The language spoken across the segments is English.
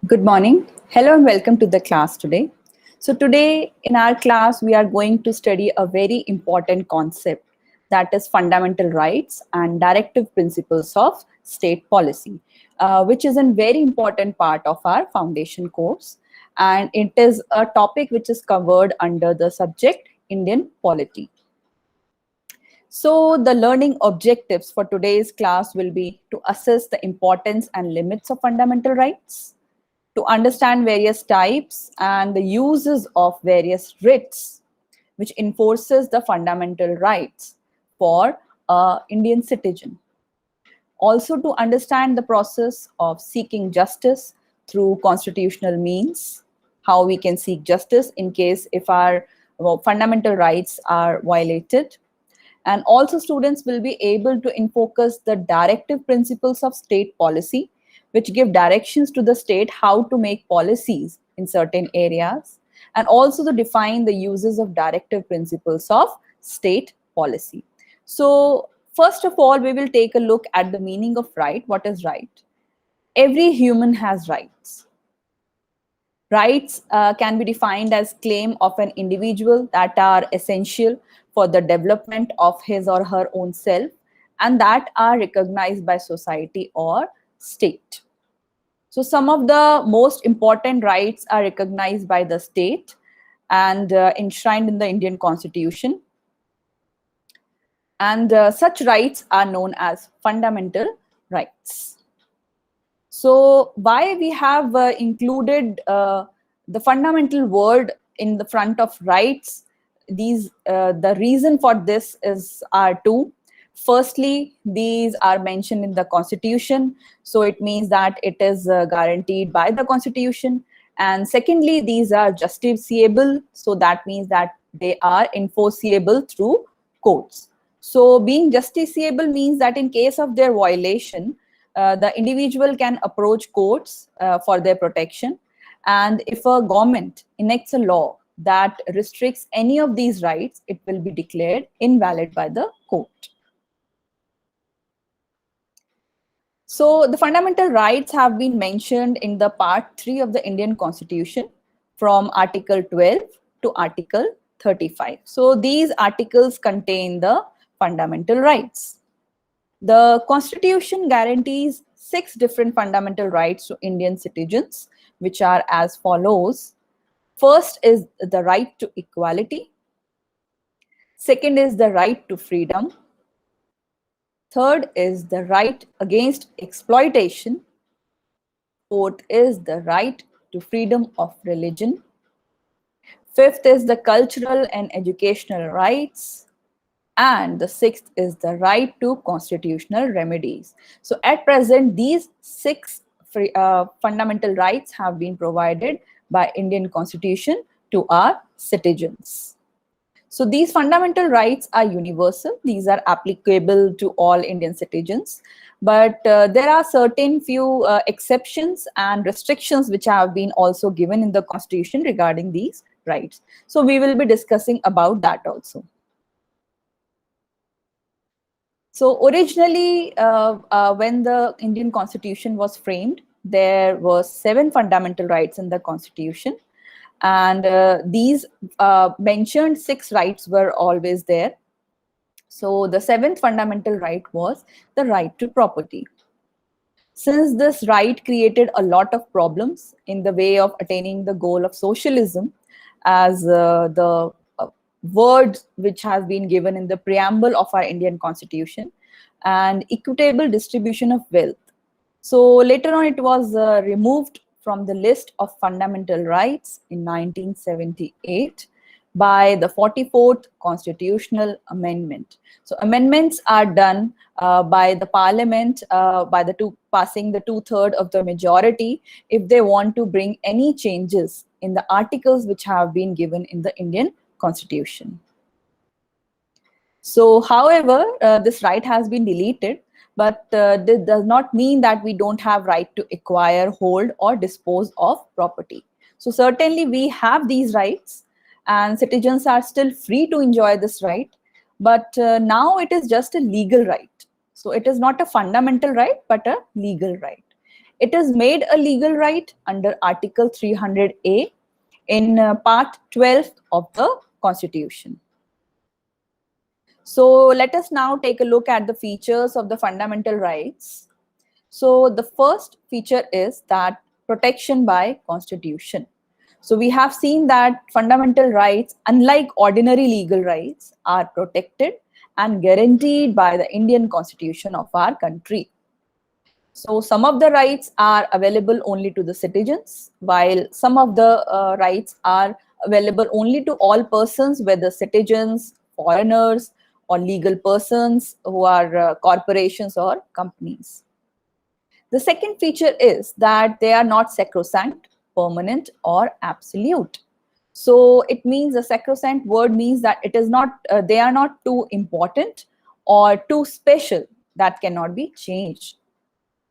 Good morning. Hello and welcome to the class today. So today in our class, we are going to study a very important concept, that is fundamental rights and directive principles of state policy, which is a very important part of our foundation course. And it is a topic which is covered under the subject Indian polity. So the learning objectives for today's class will be to assess the importance and limits of fundamental rights, to understand various types and the uses of various writs which enforces the fundamental rights for a Indian citizen. Also to understand the process of seeking justice through constitutional means, how we can seek justice in case if our fundamental rights are violated. And also students will be able to focus the directive principles of state policy, which give directions to the state how to make policies in certain areas, and also to define the uses of directive principles of state policy. So first of all, we will take a look at the meaning of right. What is right? Every human has rights. Rights can be defined as claim of an individual that are essential for the development of his or her own self and that are recognized by society or state. So some of the most important rights are recognized by the state and enshrined in the Indian Constitution. And such rights are known as fundamental rights. So why we have included the fundamental word in the front of rights? The reason for this are two. Firstly, these are mentioned in the Constitution, so it means that it is guaranteed by the Constitution. And secondly, these are justiciable, so that means that they are enforceable through courts. So being justiciable means that in case of their violation, the individual can approach courts for their protection. And if a government enacts a law that restricts any of these rights, it will be declared invalid by the court. So the fundamental rights have been mentioned in the part 3 of the Indian Constitution from Article 12 to Article 35. So these articles contain the fundamental rights. The Constitution guarantees 6 different fundamental rights to Indian citizens, which are as follows. First is the right to equality. Second is the right to freedom. Third is the right against exploitation. Fourth is the right to freedom of religion. Fifth is the cultural and educational rights. And the sixth is the right to constitutional remedies. So at present, these 6 fundamental rights have been provided by Indian Constitution to our citizens. So these fundamental rights are universal. These are applicable to all Indian citizens. But there are certain few exceptions and restrictions which have been also given in the Constitution regarding these rights. So we will be discussing about that also. So originally, when the Indian Constitution was framed, there were 7 fundamental rights in the Constitution. And these mentioned 6 rights were always there. So the 7th fundamental right was the right to property. Since this right created a lot of problems in the way of attaining the goal of socialism, as the word which has been given in the preamble of our Indian Constitution, and equitable distribution of wealth. So later on, it was removed from the list of fundamental rights in 1978 by the 44th Constitutional Amendment. So amendments are done by the Parliament, passing the 2/3 of the majority if they want to bring any changes in the articles which have been given in the Indian Constitution. So, however, this right has been deleted, but this does not mean that we don't have right to acquire, hold, or dispose of property. So certainly we have these rights, and citizens are still free to enjoy this right, but now it is just a legal right. So it is not a fundamental right, but a legal right. It is made a legal right under Article 300A in Part 12 of the Constitution. So let us now take a look at the features of the fundamental rights. So the first feature is that protection by Constitution. So we have seen that fundamental rights, unlike ordinary legal rights, are protected and guaranteed by the Indian Constitution of our country. So some of the rights are available only to the citizens, while some of the rights are available only to all persons, whether citizens, foreigners, or legal persons who are corporations or companies. The second feature is that they are not sacrosanct, permanent, or absolute. So it means a sacrosanct word means that it is not, they are not too important or too special that cannot be changed.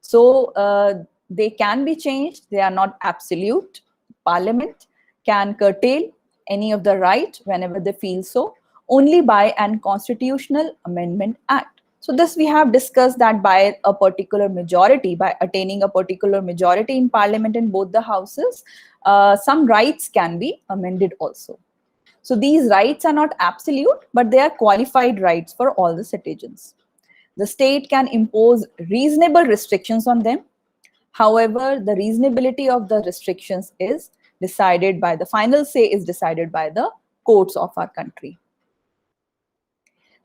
So they can be changed. They are not absolute. Parliament can curtail any of the right whenever they feel so, only by an constitutional amendment act. So this we have discussed that by a particular majority, by attaining a particular majority in parliament in both the houses, some rights can be amended also. So these rights are not absolute, but they are qualified rights for all the citizens. The state can impose reasonable restrictions on them. However, the reasonability of the restrictions is decided by the final say is decided by the courts of our country.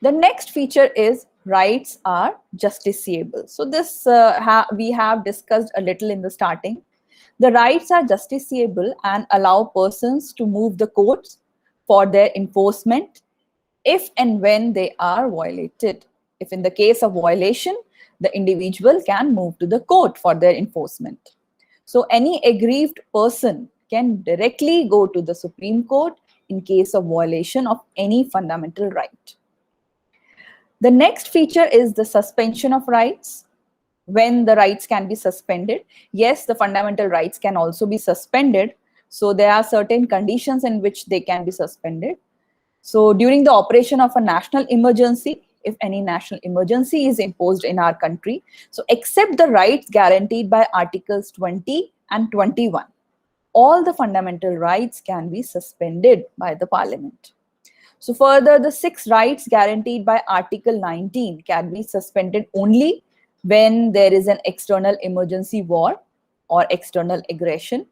The next feature is rights are justiciable. So this we have discussed a little in the starting. The rights are justiciable and allow persons to move the courts for their enforcement if and when they are violated. If in the case of violation, the individual can move to the court for their enforcement. So any aggrieved person can directly go to the Supreme Court in case of violation of any fundamental right. The next feature is the suspension of rights. When the rights can be suspended. Yes, the fundamental rights can also be suspended. So there are certain conditions in which they can be suspended. So during the operation of a national emergency, if any national emergency is imposed in our country, so except the rights guaranteed by Articles 20 and 21, all the fundamental rights can be suspended by the Parliament. So further, the 6 rights guaranteed by Article 19 can be suspended only when there is an external emergency war or external aggression.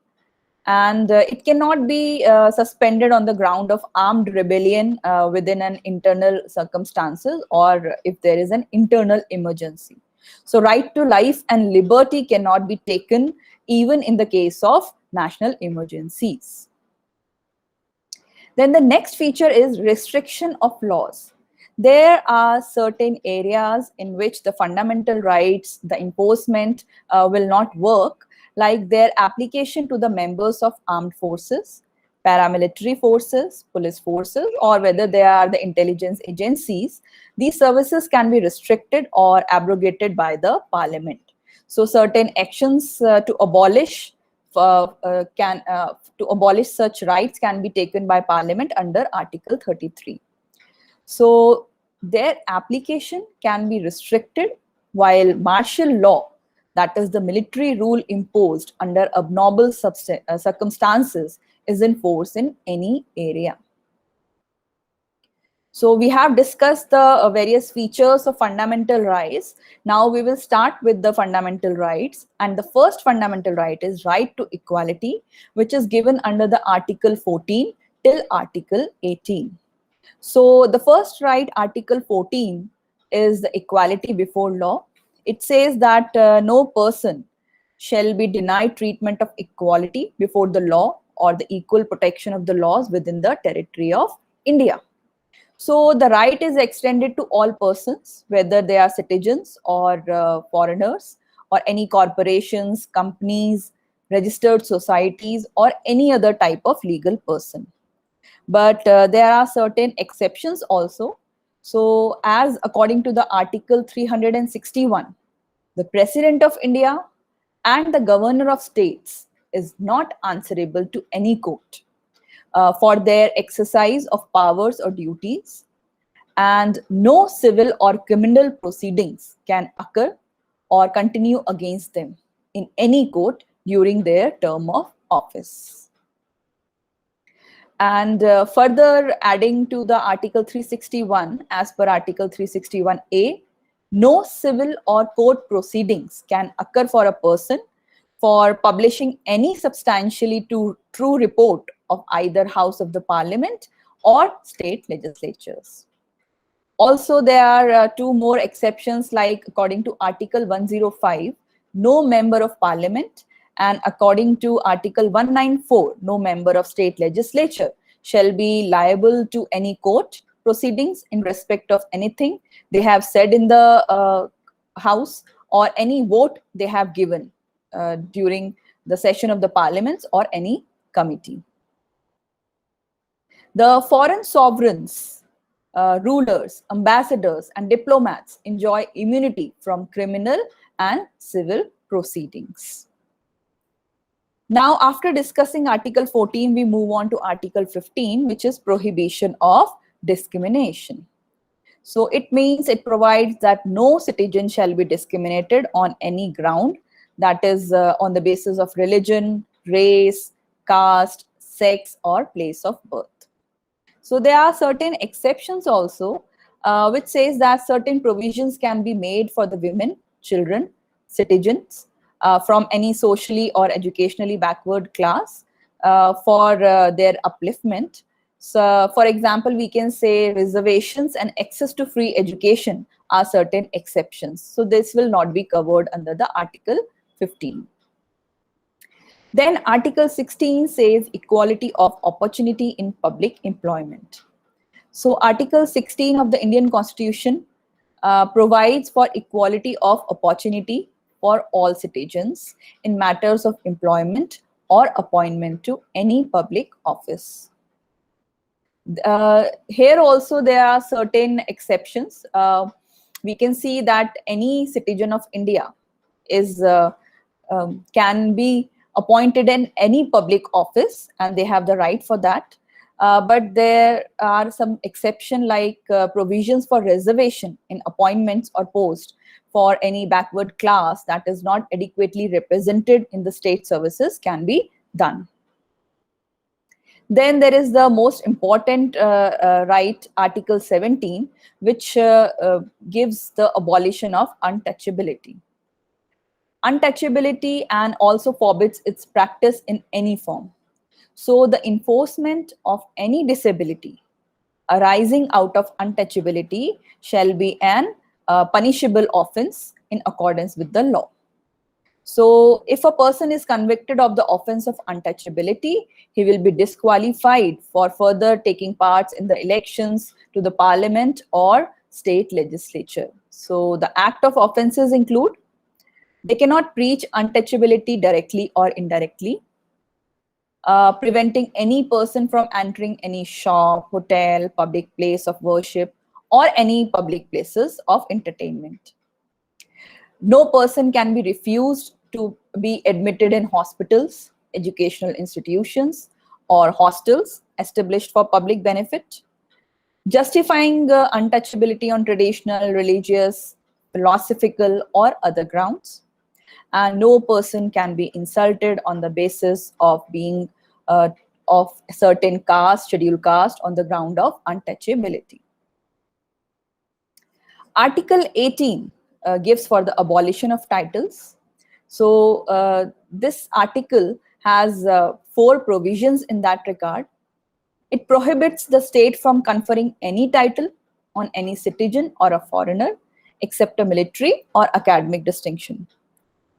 And it cannot be suspended on the ground of armed rebellion within an internal circumstances or if there is an internal emergency. So right to life and liberty cannot be taken even in the case of national emergencies. Then the next feature is restriction of laws. There are certain areas in which the fundamental rights, the enforcement will not work, like their application to the members of armed forces, paramilitary forces, police forces, or whether they are the intelligence agencies. These services can be restricted or abrogated by the Parliament. So certain actions to abolish such rights can be taken by Parliament under Article 33. So their application can be restricted while martial law, that is the military rule imposed under abnormal circumstances, is in force in any area. So we have discussed the various features of fundamental rights. Now we will start with the fundamental rights. And the first fundamental right is right to equality, which is given under the Article 14 till Article 18. So the first right, Article 14, is the equality before law. It says that no person shall be denied treatment of equality before the law or the equal protection of the laws within the territory of India. So the right is extended to all persons, whether they are citizens or foreigners or any corporations, companies, registered societies, or any other type of legal person. But there are certain exceptions also. So as according to the Article 361, the President of India and the Governor of States is not answerable to any court for their exercise of powers or duties. and no civil or criminal proceedings can occur or continue against them in any court during their term of office. And further adding to the Article 361, as per Article 361A, no civil or court proceedings can occur for a person for publishing any substantially true report of either House of the Parliament or state legislatures. Also, there are two more exceptions, like according to Article 105, no member of Parliament, and according to Article 194, no member of state legislature shall be liable to any court proceedings in respect of anything they have said in the House or any vote they have given during the session of the parliaments or any committee. The foreign sovereigns, rulers, ambassadors, and diplomats enjoy immunity from criminal and civil proceedings. Now, after discussing Article 14, we move on to Article 15, which is prohibition of discrimination. So it means it provides that no citizen shall be discriminated on any ground, that is on the basis of religion, race, caste, sex, or place of birth. So there are certain exceptions also, which says that certain provisions can be made for the women, children, citizens from any socially or educationally backward class for their upliftment. So, for example, we can say reservations and access to free education are certain exceptions. So this will not be covered under the Article 15. Then Article 16 says equality of opportunity in public employment. So Article 16 of the Indian Constitution provides for equality of opportunity for all citizens in matters of employment or appointment to any public office. Here also there are certain exceptions. We can see that any citizen of India is can be appointed in any public office, and they have the right for that. But there are some exceptions, like provisions for reservation in appointments or posts for any backward class that is not adequately represented in the state services can be done. Then there is the most important right, Article 17, which gives the abolition of untouchability. Untouchability and also forbids its practice in any form. So the enforcement of any disability arising out of untouchability shall be an punishable offense in accordance with the law. So if a person is convicted of the offense of untouchability, he will be disqualified for further taking part in the elections to the parliament or state legislature. So the act of offenses include: they cannot preach untouchability directly or indirectly, preventing any person from entering any shop, hotel, public place of worship, or any public places of entertainment. No person can be refused to be admitted in hospitals, educational institutions, or hostels established for public benefit, justifying untouchability on traditional, religious, philosophical, or other grounds. And no person can be insulted on the basis of being of certain caste, scheduled caste, on the ground of untouchability. Article 18 gives for the abolition of titles. So this article has 4 provisions in that regard. It prohibits the state from conferring any title on any citizen or a foreigner except a military or academic distinction.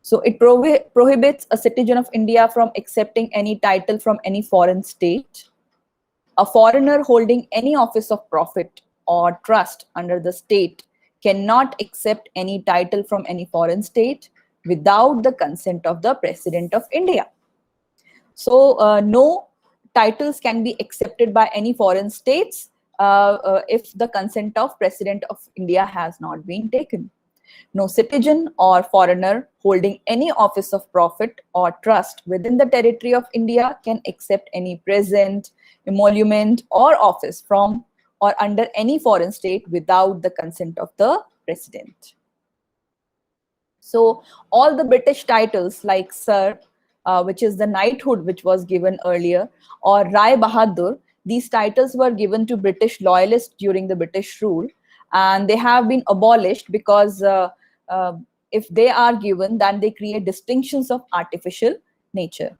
So it prohibits a citizen of India from accepting any title from any foreign state. A foreigner holding any office of profit or trust under the state cannot accept any title from any foreign state without the consent of the President of India. So no titles can be accepted by any foreign states if the consent of President of India has not been taken. No citizen or foreigner holding any office of profit or trust within the territory of India can accept any present, emolument, or office from or under any foreign state without the consent of the president. So all the British titles like Sir, which is the knighthood which was given earlier, or Rai Bahadur, these titles were given to British loyalists during the British rule, and they have been abolished because if they are given, then they create distinctions of artificial nature.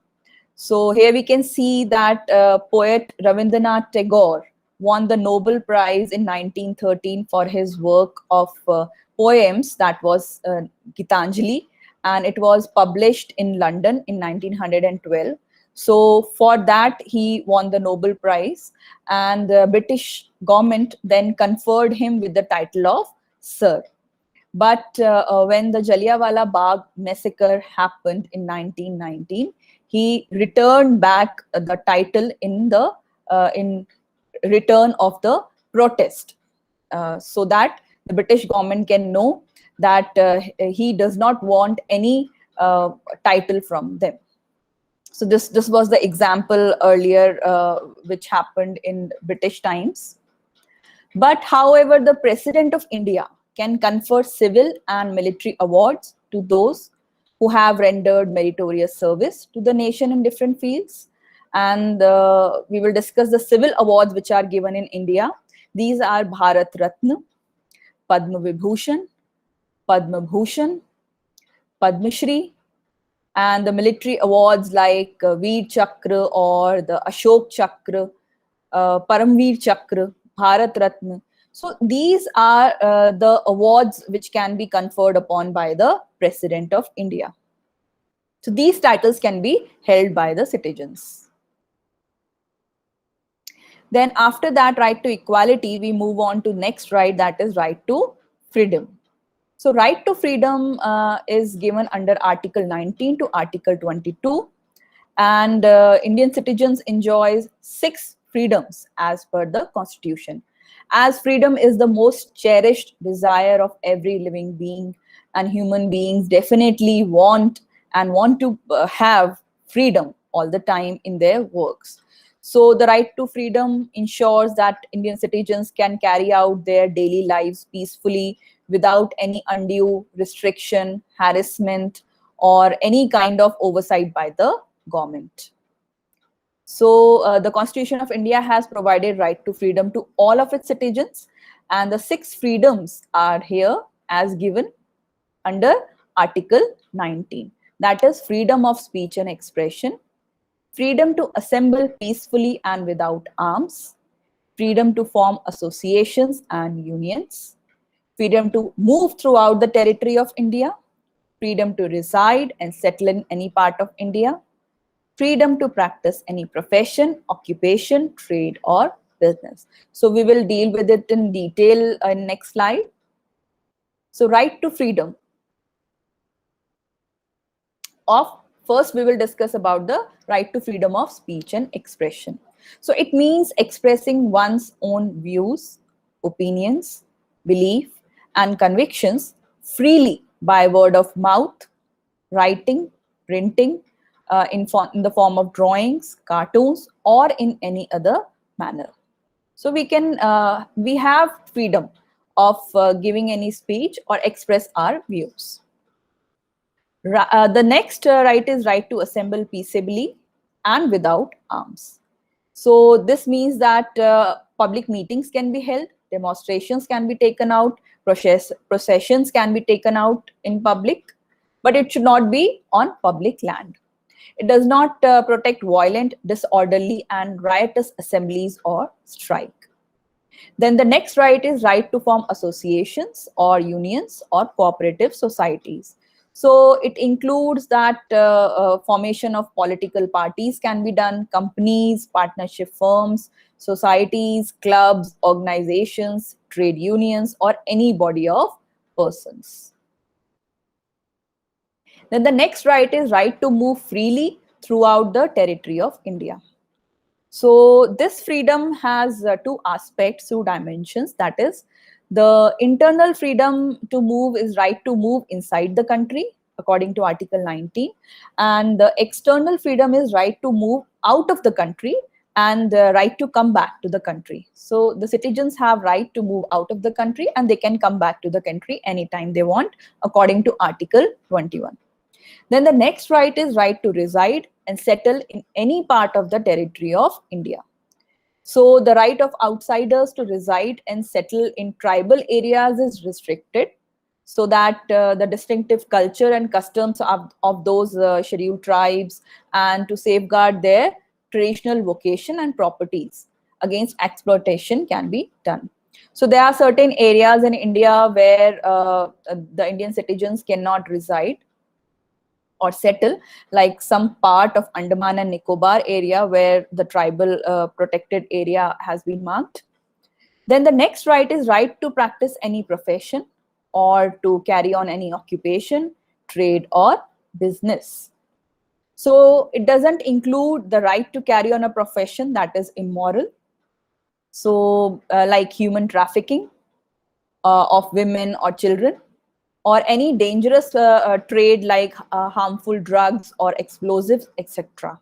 So here we can see that poet Rabindranath Tagore won the Nobel Prize in 1913 for his work of poems, that was Gitanjali, and it was published in London in 1912. So for that he won the Nobel Prize, and the British government then conferred him with the title of Sir. But when the Jallianwala Bagh massacre happened in 1919, he returned back the title in return of the protest, so that the British government can know that he does not want any title from them. So this was the example earlier which happened in British times. But however, the President of India can confer civil and military awards to those who have rendered meritorious service to the nation in different fields. And we will discuss the civil awards which are given in India. These are Bharat Ratna, Padma Vibhushan, Padma Bhushan, Padma Shri, and the military awards like Veer Chakra or the Ashok Chakra, Paramveer Chakra, Bharat Ratna. So these are the awards which can be conferred upon by the President of India. So these titles can be held by the citizens. Then after that right to equality, we move on to next right, that is right to freedom. So right to freedom is given under Article 19 to Article 22, and Indian citizens enjoys 6 freedoms as per the Constitution. As freedom is the most cherished desire of every living being, and human beings definitely want to have freedom all the time in their works. So the right to freedom ensures that Indian citizens can carry out their daily lives peacefully without any undue restriction, harassment, or any kind of oversight by the government. So the Constitution of India has provided right to freedom to all of its citizens, and the 6 freedoms are here as given under Article 19. That is freedom of speech and expression, freedom to assemble peacefully and without arms, freedom to form associations and unions, freedom to move throughout the territory of India, freedom to reside and settle in any part of India, freedom to practice any profession, occupation, trade, or business. So we will deal with it in detail in next slide. So right to freedom. First, we will discuss about the right to freedom of speech and expression. So it means expressing one's own views, opinions, belief, and convictions freely by word of mouth, writing, printing, in the form of drawings, cartoons, or in any other manner. So we have freedom of giving any speech or express our views. The next right is right to assemble peaceably and without arms. So this means that public meetings can be held, demonstrations can be taken out, processions can be taken out in public, but it should not be on public land. It does not protect violent, disorderly, and riotous assemblies or strike. Then the next right is right to form associations or unions or cooperative societies. So it includes that formation of political parties can be done, companies, partnership firms, societies, clubs, organizations, trade unions, or any body of persons. Then the next right is right to move freely throughout the territory of India. So this freedom has 2 aspects, 2 dimensions. That is, the internal freedom to move is right to move inside the country according to Article 19, and the external freedom is right to move out of the country, and the right to come back to the country. So the citizens have right to move out of the country and they can come back to the country anytime they want, according to Article 21. Then the next right is right to reside and settle in any part of the territory of India. So the right of outsiders to reside and settle in tribal areas is restricted, so that the distinctive culture and customs of those scheduled tribes, and to safeguard their traditional vocation and properties against exploitation can be done. So there are certain areas in India where the Indian citizens cannot reside or settle, like some part of Andaman and Nicobar area where the tribal protected area has been marked. Then the next right is right to practice any profession or to carry on any occupation, trade, or business. So it doesn't include the right to carry on a profession that is immoral. So like human trafficking of women or children, or any dangerous trade like harmful drugs or explosives, etc.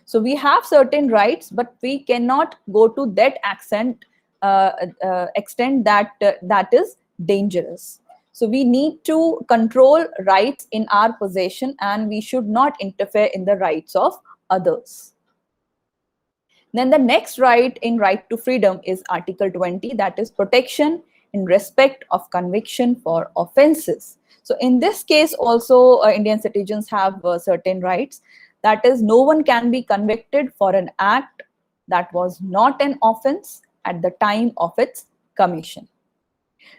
So we have certain rights, but we cannot go to that extent that that is dangerous. So we need to control rights in our possession, and we should not interfere in the rights of others. Then the next right in right to freedom is Article 20, that is protection in respect of conviction for offenses. So in this case also Indian citizens have certain rights. That is, no one can be convicted for an act that was not an offense at the time of its commission.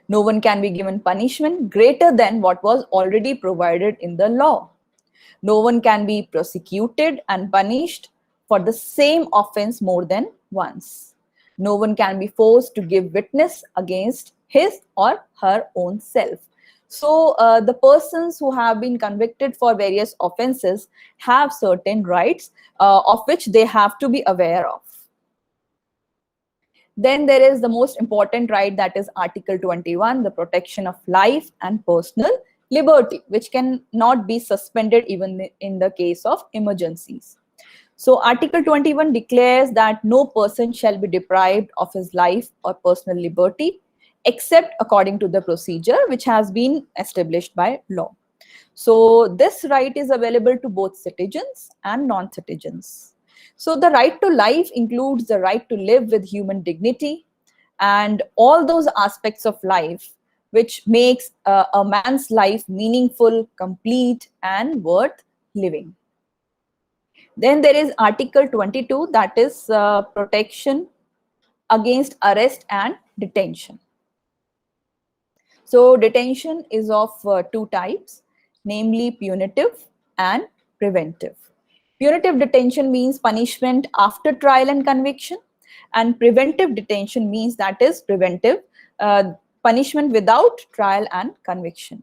No one can be given punishment greater than what was already provided in the law. No one can be prosecuted and punished for the same offense more than once. No one can be forced to give witness against his or her own self. So the persons who have been convicted for various offenses have certain rights of which they have to be aware of. Then there is the most important right, that is Article 21, the protection of life and personal liberty, which can not be suspended even in the case of emergencies. So Article 21 declares that no person shall be deprived of his life or personal liberty except according to the procedure which has been established by law. So this right is available to both citizens and non-citizens. So the right to life includes the right to live with human dignity and all those aspects of life which makes a man's life meaningful, complete, and worth living. Then there is Article 22, that is protection against arrest and detention. So detention is of two types, namely punitive and preventive. Punitive detention means punishment after trial and conviction, and preventive detention means, that is preventive punishment without trial and conviction.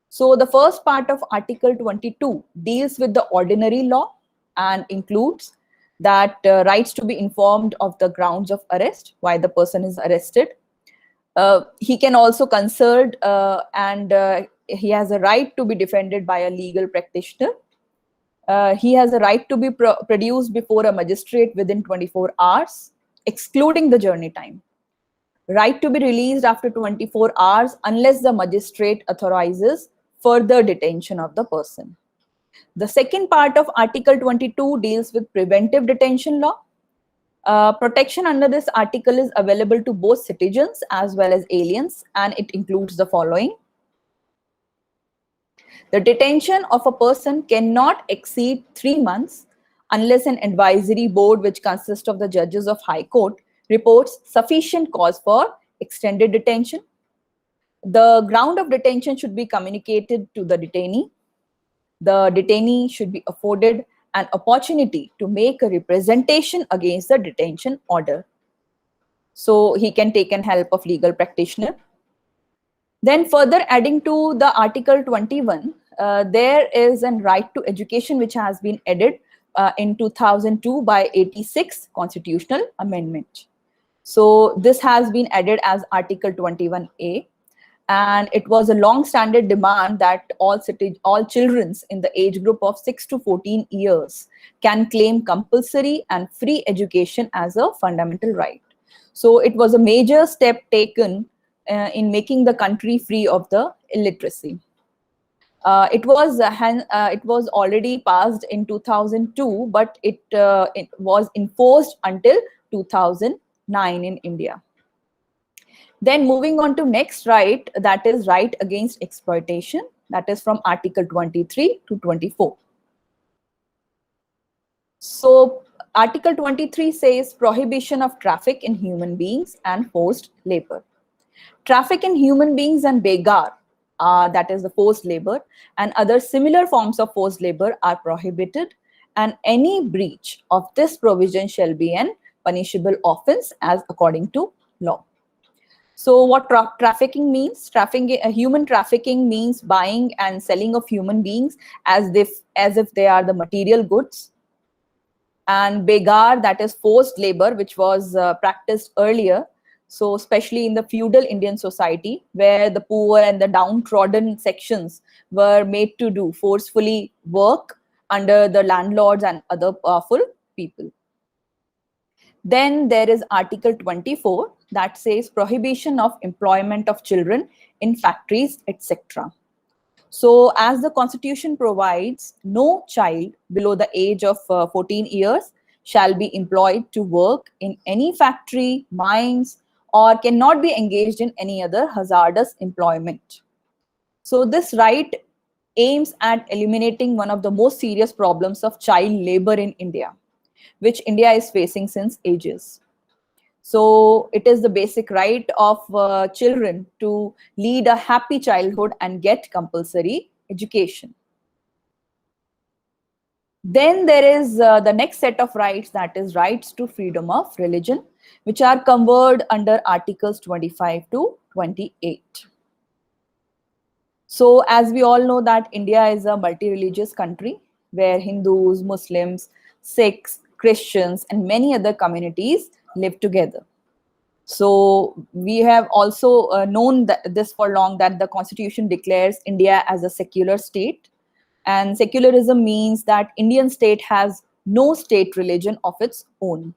So the first part of Article 22 deals with the ordinary law and includes that rights to be informed of the grounds of arrest, why the person is arrested. He can also consult and he has a right to be defended by a legal practitioner. He has a right to be produced before a magistrate within 24 hours, excluding the journey time. Right to be released after 24 hours unless the magistrate authorizes further detention of the person. The second part of Article 22 deals with preventive detention law. Protection under this article is available to both citizens as well as aliens, and it includes the following. The detention of a person cannot exceed 3 months unless an advisory board, which consists of the judges of High Court, reports sufficient cause for extended detention. The ground of detention should be communicated to the detainee. The detainee should be afforded an opportunity to make a representation against the detention order. So he can take in help of legal practitioner. Then further adding to the Article 21, there is a right to education which has been added in 2002 by 86th Constitutional Amendment. So this has been added as Article 21A. And it was a long-standing demand that all children in the age group of 6 to 14 years can claim compulsory and free education as a fundamental right. So it was a major step taken in making the country free of the illiteracy. It was already passed in 2002, but it was enforced until 2009 in India. Then moving on to next right, that is right against exploitation, that is from Article 23 to 24. So Article 23 says prohibition of traffic in human beings and forced labor. Traffic in human beings and begar, that is the forced labor, and other similar forms of forced labor are prohibited, and any breach of this provision shall be an punishable offense as according to law. So what trafficking means? Human trafficking means buying and selling of human beings as if they are the material goods. And begar, that is forced labor, which was practiced earlier. So especially in the feudal Indian society, where the poor and the downtrodden sections were made to do forcefully work under the landlords and other powerful people. Then there is Article 24 that says prohibition of employment of children in factories, etc. So as the Constitution provides, no child below the age of 14 years shall be employed to work in any factory, mines, or cannot be engaged in any other hazardous employment. So this right aims at eliminating one of the most serious problems of child labor in India, which India is facing since ages. So it is the basic right of children to lead a happy childhood and get compulsory education. Then there is the next set of rights, that is rights to freedom of religion, which are covered under Articles 25 to 28. So as we all know that India is a multi-religious country where Hindus, Muslims, Sikhs, Christians, and many other communities live together. So we have also known this for long, that the Constitution declares India as a secular state. And secularism means that Indian state has no state religion of its own.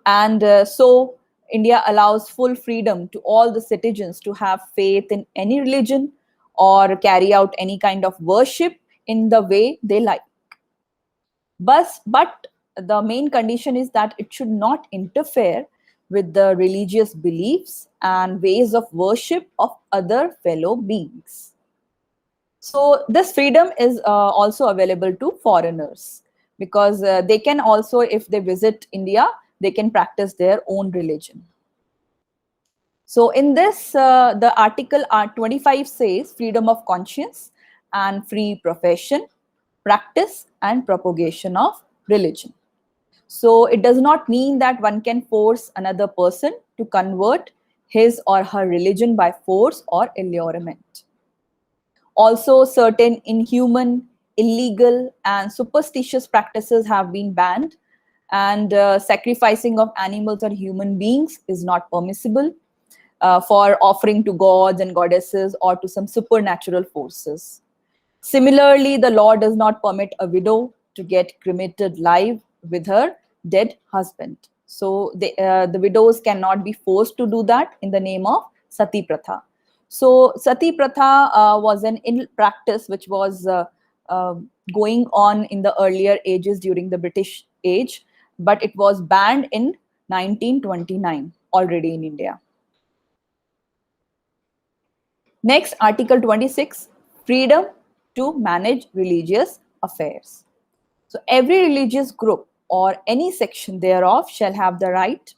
And so India allows full freedom to all the citizens to have faith in any religion or carry out any kind of worship in the way they like. But the main condition is that it should not interfere with the religious beliefs and ways of worship of other fellow beings. So this freedom is also available to foreigners, because they can also, if they visit India, they can practice their own religion. So in this, the Article 25 says freedom of conscience and free profession, practice and propagation of religion. So it does not mean that one can force another person to convert his or her religion by force or allurement. Also, certain inhuman, illegal, and superstitious practices have been banned, and sacrificing of animals or human beings is not permissible for offering to gods and goddesses or to some supernatural forces. Similarly, the law does not permit a widow to get cremated live with her dead husband. So the widows cannot be forced to do that in the name of Sati Pratha. So Sati Pratha was an ill practice which was going on in the earlier ages during the British age, but it was banned in 1929 already in India. Next, Article 26, freedom to manage religious affairs. So every religious group or any section thereof shall have the right.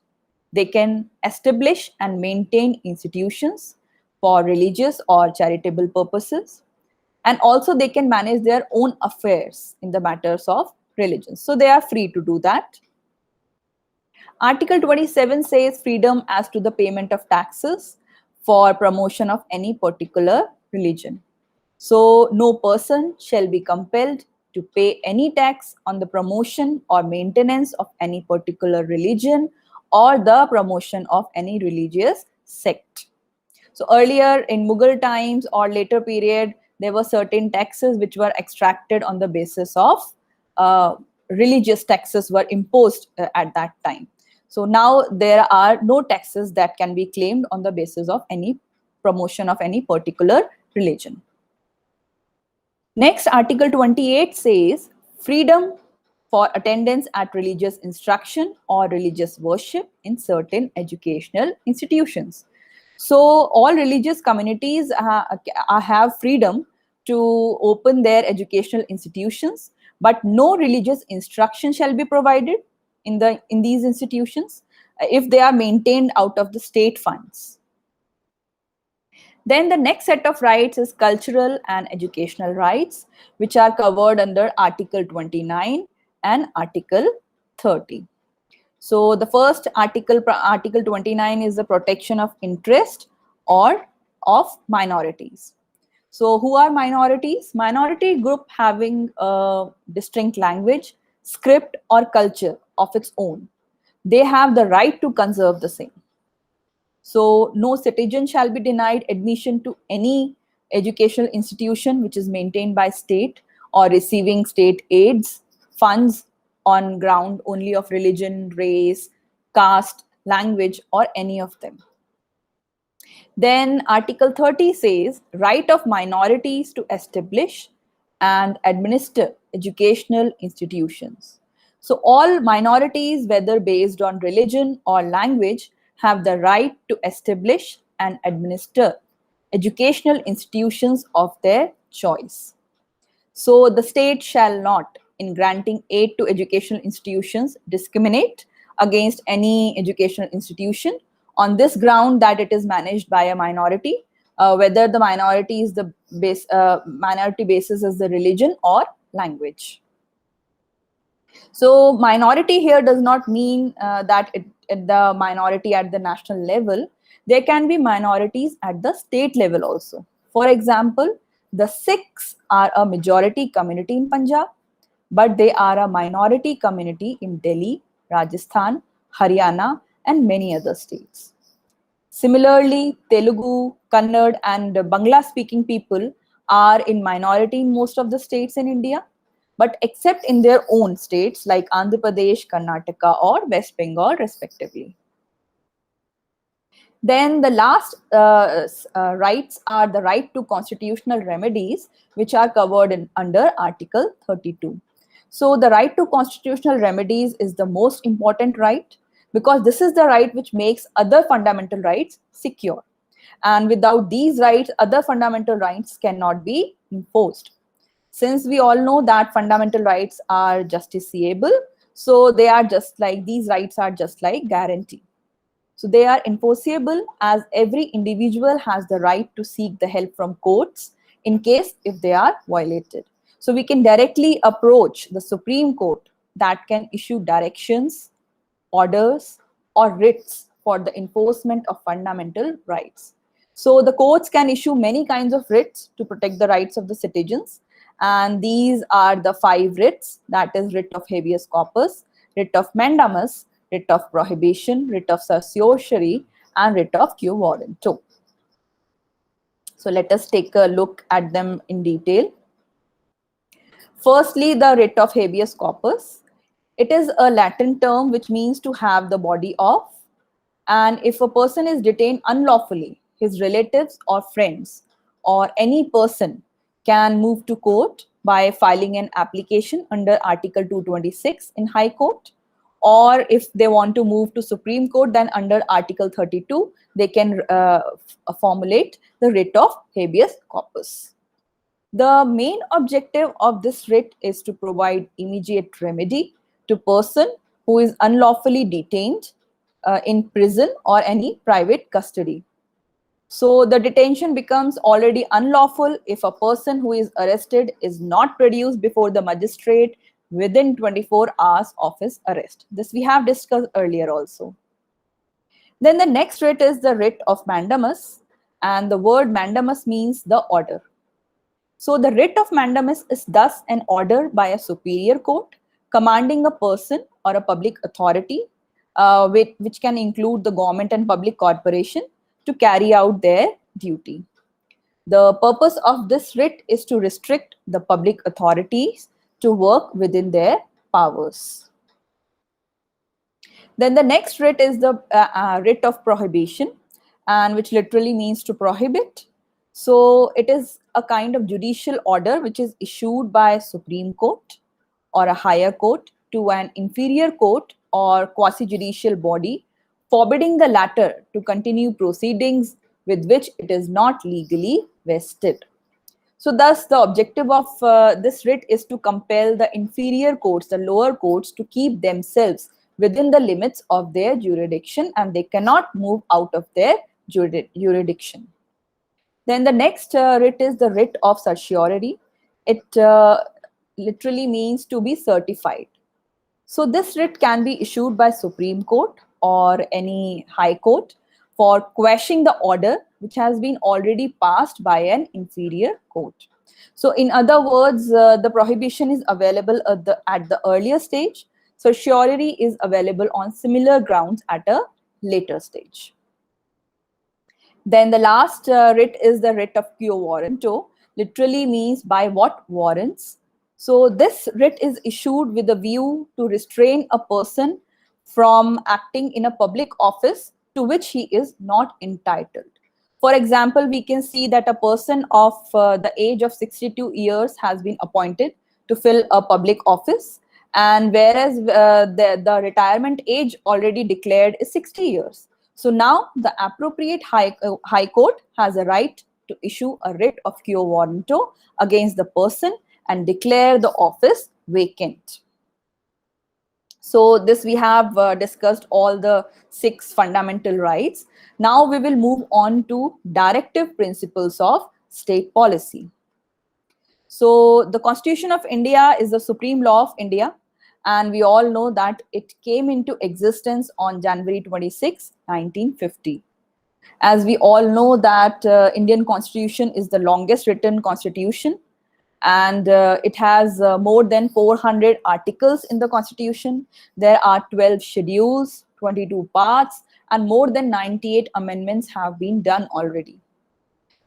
They can establish and maintain institutions for religious or charitable purposes. And also they can manage their own affairs in the matters of religion. So they are free to do that. Article 27 says freedom as to the payment of taxes for promotion of any particular religion. So no person shall be compelled to pay any tax on the promotion or maintenance of any particular religion or the promotion of any religious sect. So earlier in Mughal times or later period, there were certain taxes which were extracted on the basis of religious taxes were imposed at that time. So now there are no taxes that can be claimed on the basis of any promotion of any particular religion. Next, Article 28 says freedom for attendance at religious instruction or religious worship in certain educational institutions. So all religious communities have freedom to open their educational institutions, but no religious instruction shall be provided in these institutions if they are maintained out of the state funds. Then the next set of rights is cultural and educational rights, which are covered under Article 29 and Article 30. So the first article, Article 29, is the protection of interest or of minorities. So who are minorities? Minority group having a distinct language, script or culture of its own. They have the right to conserve the same. So no citizen shall be denied admission to any educational institution which is maintained by state or receiving state aids, funds on ground only of religion, race, caste, language, or any of them. Then Article 30 says right of minorities to establish and administer educational institutions. So all minorities, whether based on religion or language, have the right to establish and administer educational institutions of their choice. So the state shall not, in granting aid to educational institutions, discriminate against any educational institution on this ground that it is managed by a minority, whether the minority is the minority basis is the religion or language. So minority here does not mean that the minority at the national level. There can be minorities at the state level also. For example, the Sikhs are a majority community in Punjab, but they are a minority community in Delhi, Rajasthan, Haryana, and many other states. Similarly, Telugu, Kannada, and Bangla speaking people are in minority in most of the states in India, but except in their own states like Andhra Pradesh, Karnataka, or West Bengal, respectively. Then the last rights are the right to constitutional remedies, which are covered under Article 32. So the right to constitutional remedies is the most important right because this is the right which makes other fundamental rights secure. And without these rights, other fundamental rights cannot be enforced. Since we all know that fundamental rights are justiciable, so they are just like, these rights are just like guarantee. So they are enforceable as every individual has the right to seek the help from courts in case if they are violated. So we can directly approach the Supreme Court that can issue directions, orders, or writs for the enforcement of fundamental rights. So the courts can issue many kinds of writs to protect the rights of the citizens. And these are the 5 writs, that is writ of habeas corpus, writ of mandamus, writ of prohibition, writ of certiorari, and writ of quo warranto. So let us take a look at them in detail. Firstly, the writ of habeas corpus. It is a Latin term which means to have the body of, and if a person is detained unlawfully, his relatives or friends or any person can move to court by filing an application under Article 226 in High Court, or if they want to move to Supreme Court, then under Article 32, they can formulate the writ of habeas corpus. The main objective of this writ is to provide immediate remedy to person who is unlawfully detained in prison or any private custody. So the detention becomes already unlawful if a person who is arrested is not produced before the magistrate within 24 hours of his arrest. This we have discussed earlier also. Then the next writ is the writ of mandamus, and the word mandamus means the order. So the writ of mandamus is thus an order by a superior court commanding a person or a public authority, which can include the government and public corporation, to carry out their duty. The purpose of this writ is to restrict the public authorities to work within their powers. Then the next writ is the writ of prohibition, and which literally means to prohibit. So it is a kind of judicial order which is issued by a Supreme Court or a higher court to an inferior court or quasi-judicial body, forbidding the latter to continue proceedings with which it is not legally vested. So thus the objective of this writ is to compel the inferior courts, the lower courts, to keep themselves within the limits of their jurisdiction, and they cannot move out of their jurisdiction. Then the next writ is the writ of certiorari. It literally means to be certified. So this writ can be issued by Supreme Court or any High Court for quashing the order which has been already passed by an inferior court. So in other words, the prohibition is available at the earlier stage. Certiorari is available on similar grounds at a later stage. Then the last writ is the writ of quo warranto, literally means by what warrants. So this writ is issued with a view to restrain a person from acting in a public office to which he is not entitled. For example, we can see that a person of the age of 62 years has been appointed to fill a public office, and whereas the retirement age already declared is 60 years. So now the appropriate high court has a right to issue a writ of quo warranto against the person and declare the office vacant. So this we have discussed all the 6 fundamental rights. Now we will move on to directive principles of state policy. So the Constitution of India is the supreme law of India, and we all know that it came into existence on January 26, 1950. As we all know that Indian Constitution is the longest written constitution, and it has more than 400 articles in the Constitution. There are 12 schedules, 22 parts, and more than 98 amendments have been done already.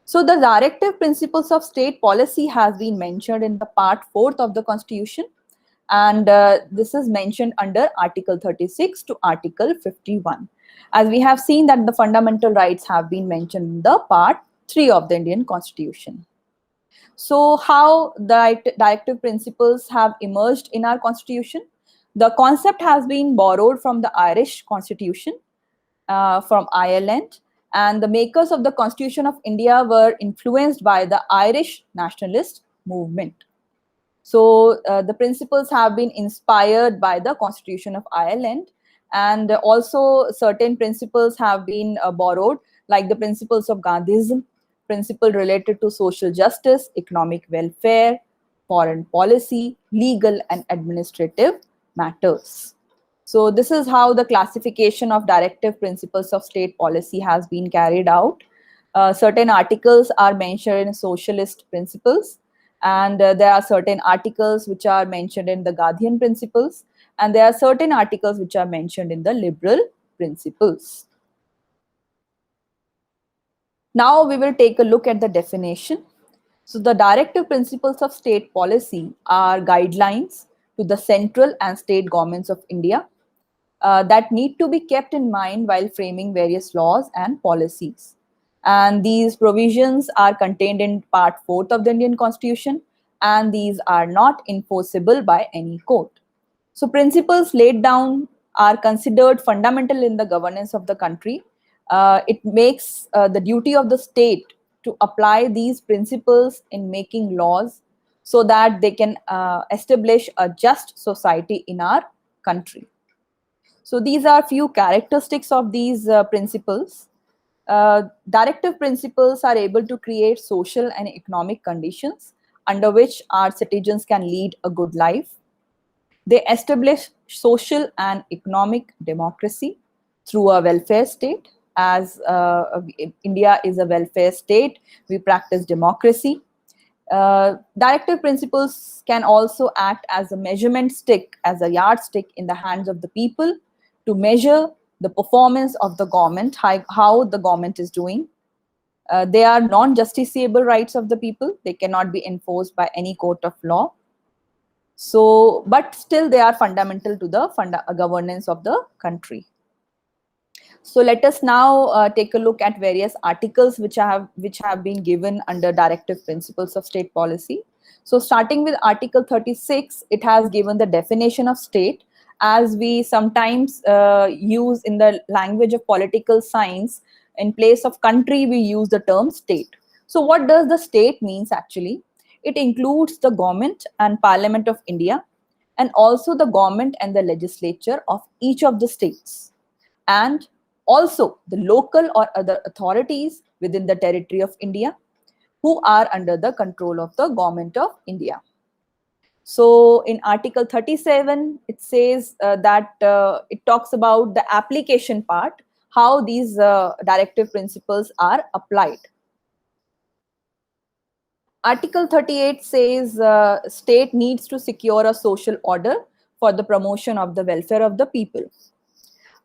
So the directive principles of state policy has been mentioned in the part 4th of the Constitution, and this is mentioned under Article 36 to Article 51. As we have seen that the fundamental rights have been mentioned in the part 3 of the Indian Constitution. So how the directive principles have emerged in our Constitution? The concept has been borrowed from the Irish Constitution, from Ireland, and the makers of the Constitution of India were influenced by the Irish nationalist movement. So the principles have been inspired by the Constitution of Ireland, and also certain principles have been borrowed, like the principles of Gandhism, principle related to social justice, economic welfare, foreign policy, legal and administrative matters. So this is how the classification of directive principles of state policy has been carried out. Certain articles are mentioned in socialist principles, and there are certain articles which are mentioned in the Gandhian principles, and there are certain articles which are mentioned in the liberal principles. Now we will take a look at the definition. So the directive principles of state policy are guidelines to the central and state governments of India that need to be kept in mind while framing various laws and policies. And these provisions are contained in Part 4th of the Indian Constitution, and these are not enforceable by any court. So principles laid down are considered fundamental in the governance of the country. It makes the duty of the state to apply these principles in making laws so that they can establish a just society in our country. So these are few characteristics of these principles. Directive principles are able to create social and economic conditions under which our citizens can lead a good life. They establish social and economic democracy through a welfare state. As India is a welfare state, we practice democracy. Directive principles can also act as a measurement stick, as a yardstick in the hands of the people to measure the performance of the government, how the government is doing. They are non-justiciable rights of the people. They cannot be enforced by any court of law. So, but still they are fundamental to the governance of the country. So let us now take a look at various articles which have been given under directive principles of state policy. So starting with Article 36, it has given the definition of state, as we sometimes use in the language of political science. In place of country, we use the term state. So what does the state means actually? It includes the government and parliament of India, and also the government and the legislature of each of the states, and also the local or other authorities within the territory of India who are under the control of the government of India. So in Article 37, it says that it talks about the application part, how these directive principles are applied. Article 38 says state needs to secure a social order for the promotion of the welfare of the people.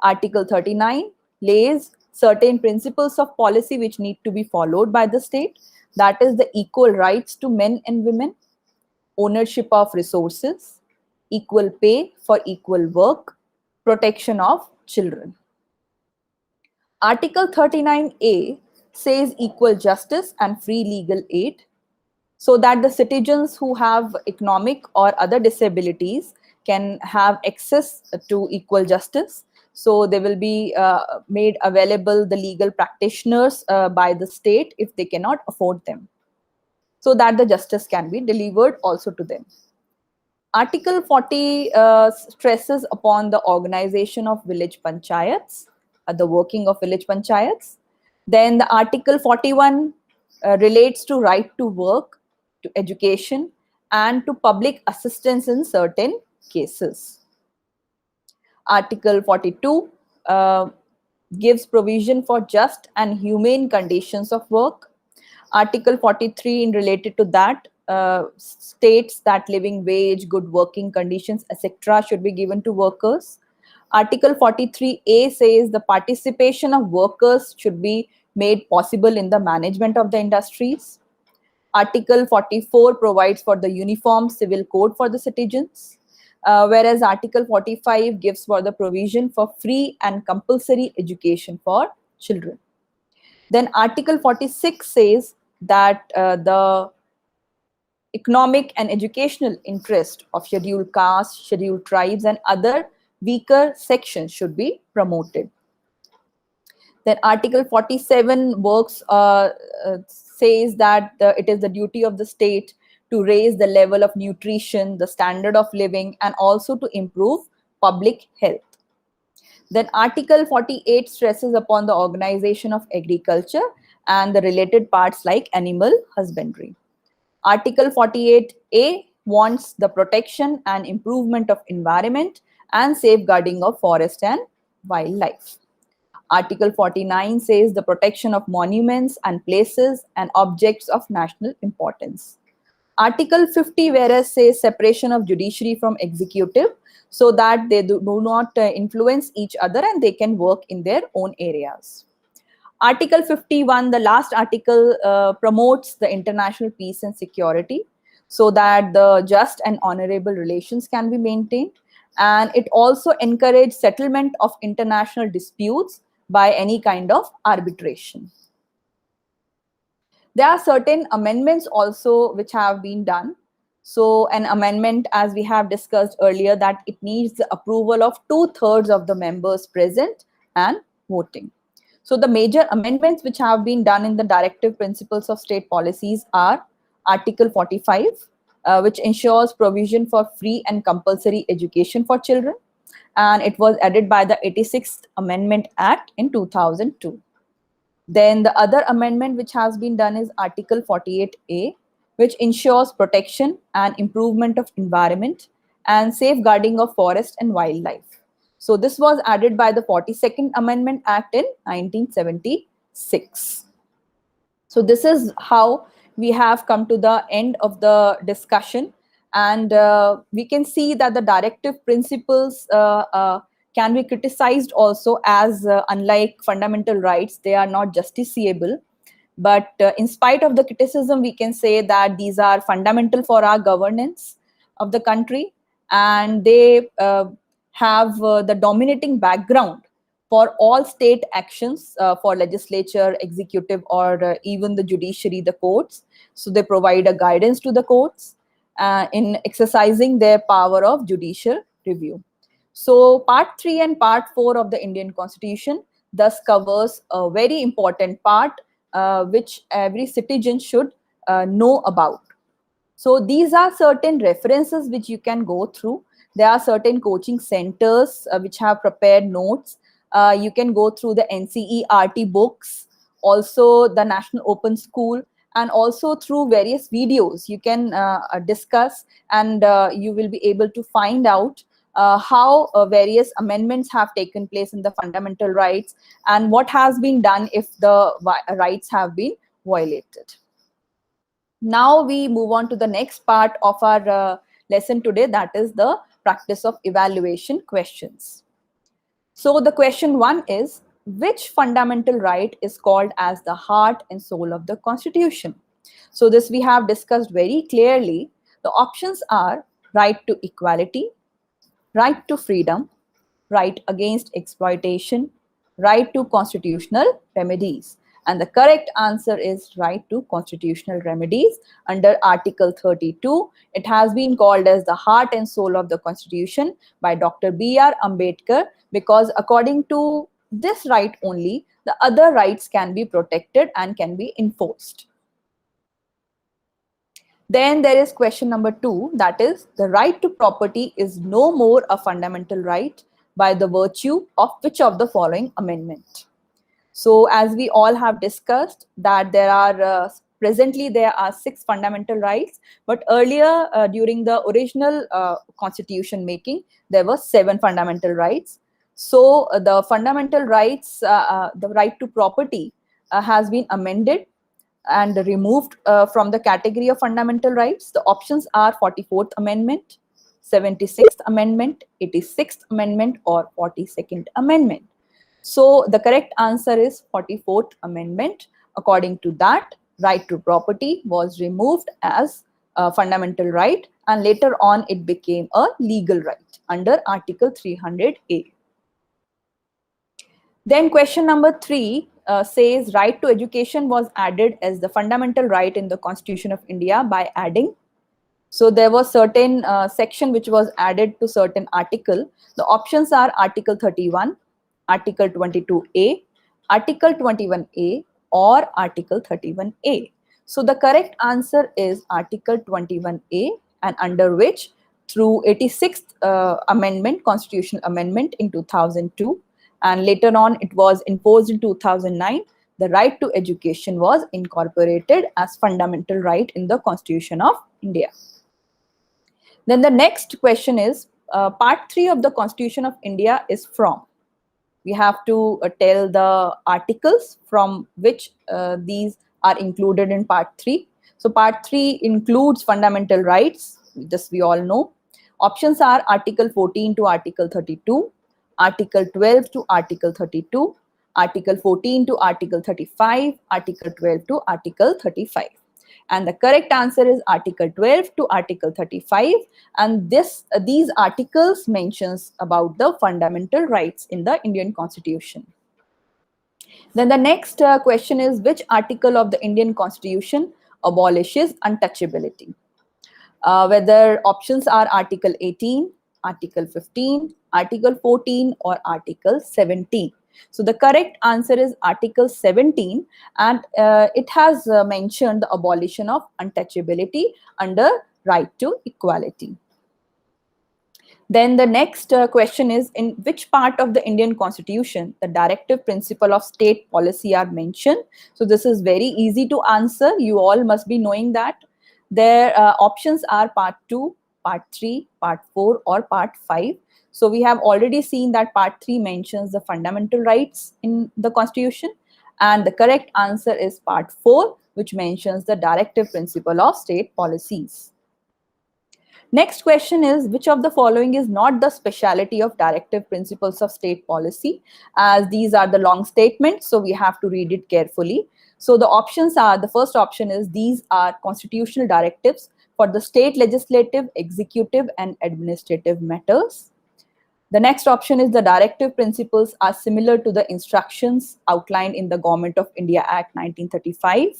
Article 39 lays certain principles of policy which need to be followed by the state. That is the equal rights to men and women, ownership of resources, equal pay for equal work, protection of children. Article 39A says equal justice and free legal aid, so that the citizens who have economic or other disabilities can have access to equal justice. So they will be made available the legal practitioners by the state if they cannot afford them, so that the justice can be delivered also to them. Article 40 stresses upon the organization of village panchayats, the working of village panchayats. Then the Article 41 relates to right to work, to education, and to public assistance in certain cases. Article 42 gives provision for just and humane conditions of work. Article 43, in related to that, states that living wage, good working conditions, etc. should be given to workers. Article 43A says the participation of workers should be made possible in the management of the industries. Article 44 provides for the uniform civil code for the citizens, whereas Article 45 gives for the provision for free and compulsory education for children. Then Article 46 says that the economic and educational interest of scheduled castes, scheduled tribes, and other weaker sections should be promoted. Then Article 47 says that it is the duty of the state to raise the level of nutrition, the standard of living, and also to improve public health. Then Article 48 stresses upon the organization of agriculture and the related parts like animal husbandry. Article 48A wants the protection and improvement of environment and safeguarding of forest and wildlife. Article 49 says the protection of monuments and places and objects of national importance. Article 50 whereas says separation of judiciary from executive, so that they do not influence each other and they can work in their own areas. Article 51, the last article, promotes the international peace and security, so that the just and honorable relations can be maintained. And it also encourages settlement of international disputes by any kind of arbitration. There are certain amendments also which have been done. So an amendment, as we have discussed earlier, that it needs the approval of 2/3 of the members present and voting. So the major amendments which have been done in the directive principles of state policies are Article 45, which ensures provision for free and compulsory education for children. And it was added by the 86th Amendment Act in 2002. Then the other amendment which has been done is Article 48A, which ensures protection and improvement of environment and safeguarding of forest and wildlife. So this was added by the 42nd Amendment Act in 1976. So this is how we have come to the end of the discussion. And we can see that the directive principles can be criticized also, as unlike fundamental rights, they are not justiciable. But in spite of the criticism, we can say that these are fundamental for our governance of the country, and they have the dominating background for all state actions, for legislature, executive, or even the judiciary, the courts. So they provide a guidance to the courts in exercising their power of judicial review. So part 3 and part 4 of the Indian Constitution thus covers a very important part which every citizen should know about. So these are certain references which you can go through. There are certain coaching centers which have prepared notes. You can go through the NCERT books, also the National Open School, and also through various videos you can discuss, and you will be able to find out how various amendments have taken place in the fundamental rights and what has been done if the rights have been violated. Now we move on to the next part of our lesson today, that is the practice of evaluation questions. So the question 1 is, which fundamental right is called as the heart and soul of the Constitution? So this we have discussed very clearly. The options are right to equality, right to freedom, right against exploitation, right to constitutional remedies. And the correct answer is right to constitutional remedies under Article 32. It has been called as the heart and soul of the Constitution by Dr. B.R. Ambedkar, because according to this right only, the other rights can be protected and can be enforced. Then there is question number 2, that is, the right to property is no more a fundamental right by the virtue of which of the following amendment? So as we all have discussed that there are presently there are 6 fundamental rights, but earlier during the original constitution making, there were 7 fundamental rights. So the fundamental rights, the right to property has been amended and removed from the category of fundamental rights. The options are 44th Amendment, 76th Amendment, 86th Amendment, or 42nd Amendment. So the correct answer is 44th Amendment. According to that, right to property was removed as a fundamental right, and later on it became a legal right under Article 300A. Then question number 3 says right to education was added as the fundamental right in the Constitution of India by adding. So there was certain section which was added to certain article. The options are Article 31, Article 22A, Article 21A, or Article 31A. So the correct answer is Article 21A, and under which through 86th amendment, constitutional amendment in 2002, and later on it was imposed in 2009, the right to education was incorporated as fundamental right in the Constitution of India. Then the next question is, part 3 of the Constitution of India is from. We have to tell the articles from which these are included in part 3. So part 3 includes fundamental rights, this we all know. Options are Article 14 to Article 32, Article 12 to Article 32, Article 14 to Article 35, Article 12 to Article 35. And the correct answer is Article 12 to Article 35. And these articles mentions about the fundamental rights in the Indian Constitution. Then the next question is, which article of the Indian Constitution abolishes untouchability? Whether options are Article 18, Article 15, Article 14, or Article 17. So the correct answer is Article 17, and it has mentioned the abolition of untouchability under right to equality. Then the next question is, in which part of the Indian Constitution the directive principle of state policy are mentioned? So this is very easy to answer. You all must be knowing that. Their options are part 2, part 3, part 4, or part 5. So we have already seen that part 3 mentions the fundamental rights in the Constitution, and the correct answer is part 4, which mentions the directive principle of state policies. Next question is, which of the following is not the speciality of directive principles of state policy? As these are the long statements, so we have to read it carefully. So the options are, the first option is these are constitutional directives for the state legislative, executive, and administrative matters. The next option is the directive principles are similar to the instructions outlined in the Government of India Act 1935.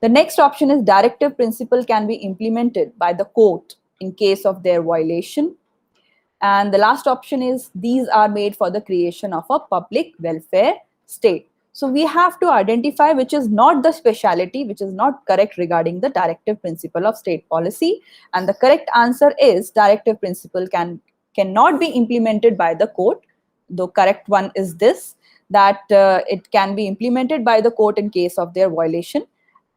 The next option is directive principle can be implemented by the court in case of their violation. And the last option is these are made for the creation of a public welfare state. So we have to identify which is not the speciality, which is not correct regarding the directive principle of state policy. And the correct answer is directive principle cannot be implemented by the court. The correct one is this, that it can be implemented by the court in case of their violation.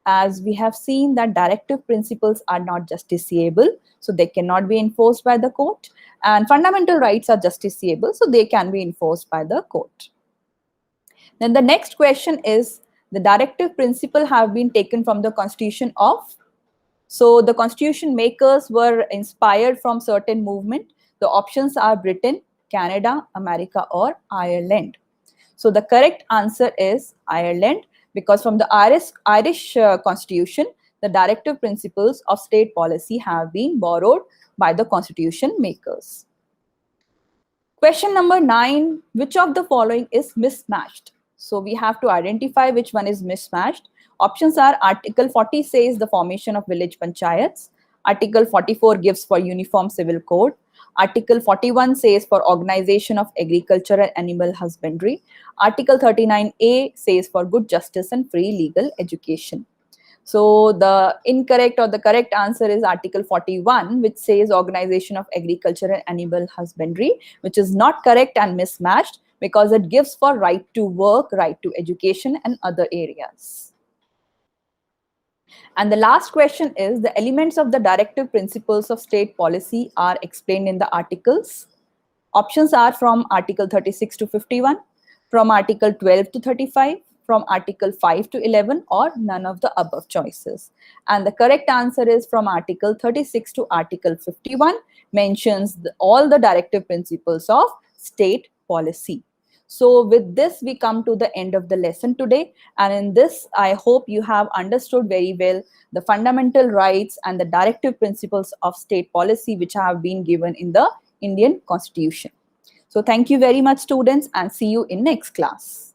As we have seen that directive principles are not justiciable, so they cannot be enforced by the court, and fundamental rights are justiciable, so they can be enforced by the court. Then the next question is, the directive principle have been taken from the constitution of, so the constitution makers were inspired from certain movement. The options are Britain, Canada, America, or Ireland. So the correct answer is Ireland, because from the Irish constitution, the directive principles of state policy have been borrowed by the constitution makers. Question number 9, which of the following is mismatched? So we have to identify which one is mismatched. Options are Article 40 says the formation of village panchayats. Article 44 gives for uniform civil code. Article 41 says for organization of agriculture and animal husbandry. Article 39A says for good justice and free legal education. So the incorrect or the correct answer is Article 41, which says organization of agriculture and animal husbandry, which is not correct and mismatched because it gives for right to work, right to education, and other areas. And the last question is, the elements of the directive principles of state policy are explained in the articles. Options are from Article 36 to 51, from Article 12 to 35, from Article 5 to 11, or none of the above choices. And the correct answer is from Article 36 to Article 51, mentions all the directive principles of state policy. So with this, we come to the end of the lesson today. And in this, I hope you have understood very well the fundamental rights and the directive principles of state policy, which have been given in the Indian Constitution. So thank you very much, students, and see you in next class.